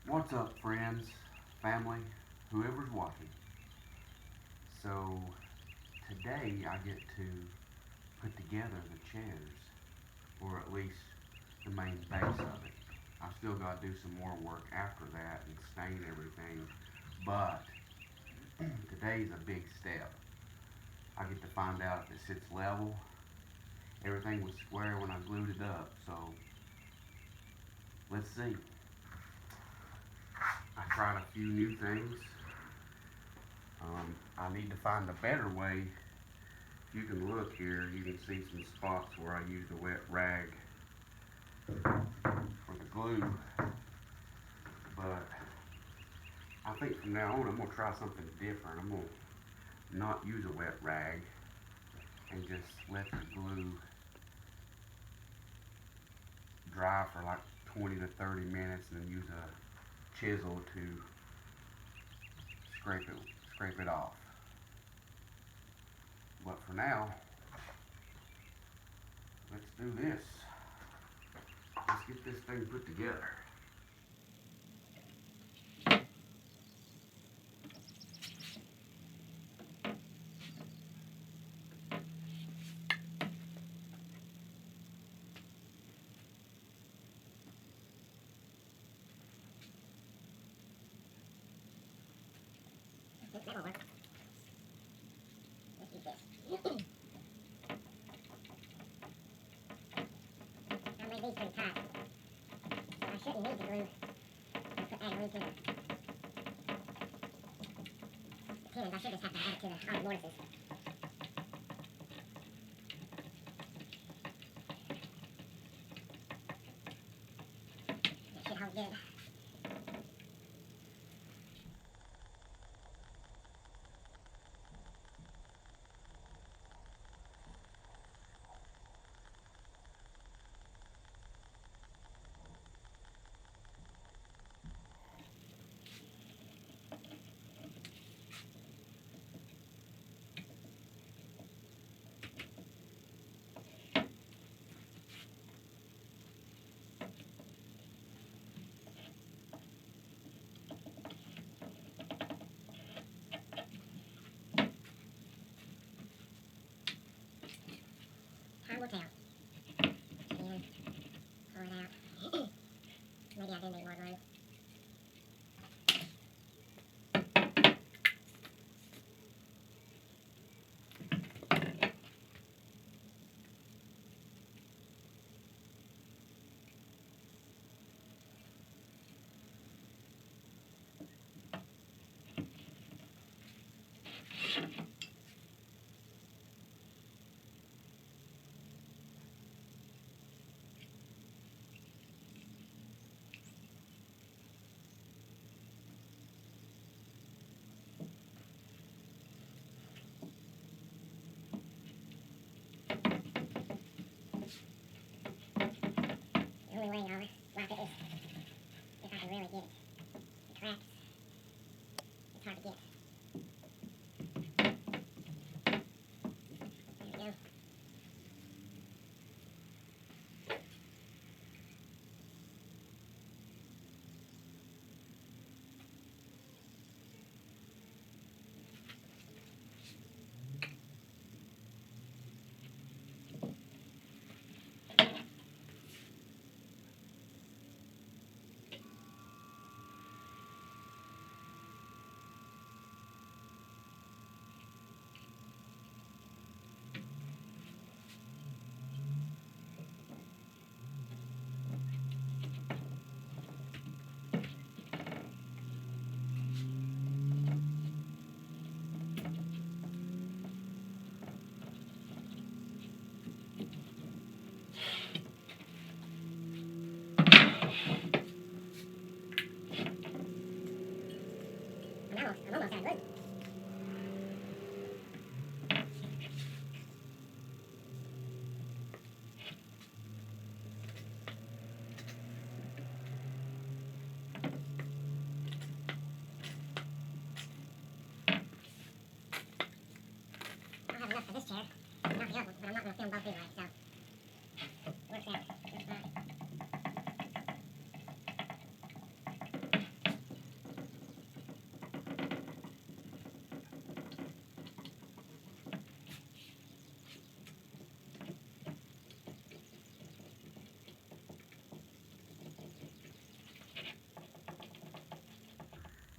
What's up, friends, family, whoever's watching? So, today I get to put together the chairs, or at least the main base of it. I still got to do some more work after that and stain everything, but today's a big step. I get to find out if it sits level. Everything was square when I glued it up, so let's see. I tried a few new things. I need to find a better way. If you can look here, you can see some spots where I used a wet rag for the glue. But I think from now on I'm going to try something different. I'm going to not use a wet rag and just let the glue dry for like 20 to 30 minutes and then use a chisel to scrape it off. But for now, let's do this. Let's get this thing put together. That will work. Let's use this. I made these pretty tight, so I shouldn't need the glue. Add glue to the pins. I should just have to add it to the mortises. It should hold good. Time will tell. And pour it out. Maybe I do need more glue. The only way I'll wrap it is if I can really get it. The cracks, it's hard to get. There we go.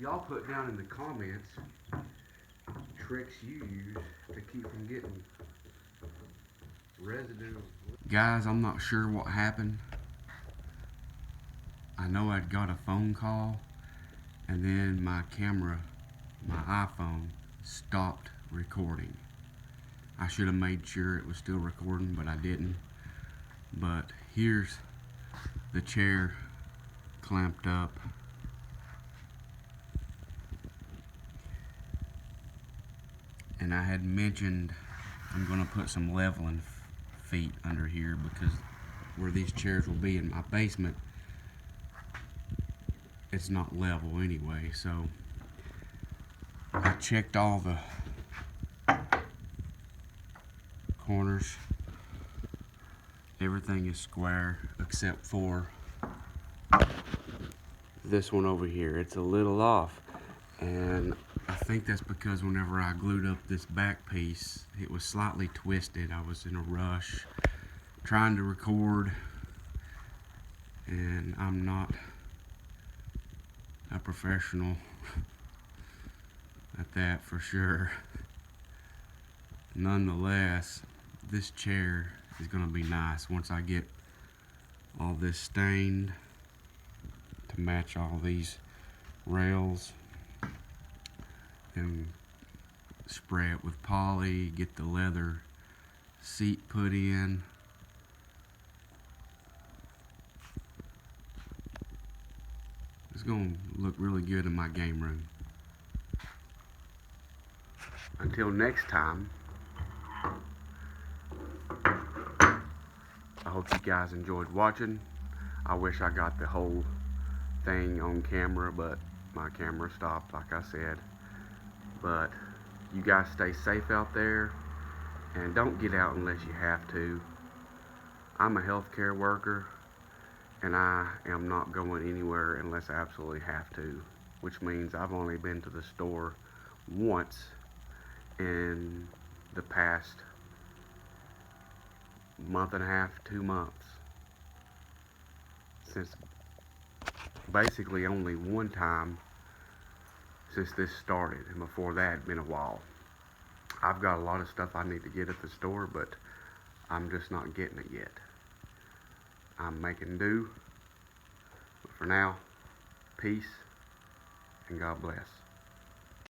y'all put down in the comments tricks you use to keep from getting residue. Guys, I'm not sure what happened. I know I'd got a phone call and then my camera, my iPhone, stopped recording. I should have made sure it was still recording, but I didn't. But here's the chair clamped up. And I had mentioned I'm gonna put some leveling feet under here because where these chairs will be in my basement, it's not level anyway. So I checked all the corners. Everything is square except for this one over here. It's a little off, and I think that's because whenever I glued up this back piece, it was slightly twisted. I was in a rush trying to record, and I'm not a professional at that for sure. Nonetheless, this chair is gonna be nice once I get all this stained to match all these rails, and spray it with poly, get the leather seat put in. It's gonna look really good in my game room. Until next time, I hope you guys enjoyed watching. I wish I got the whole thing on camera, but my camera stopped, like I said. But you guys stay safe out there and don't get out unless you have to. I'm a healthcare worker and I am not going anywhere unless I absolutely have to, which means I've only been to the store once in the past month and a half, 2 months, since basically only one time since this started, and before that had been a while. I've got a lot of stuff I need to get at the store, but I'm just not getting it yet. I'm making do, but for now, peace and God bless.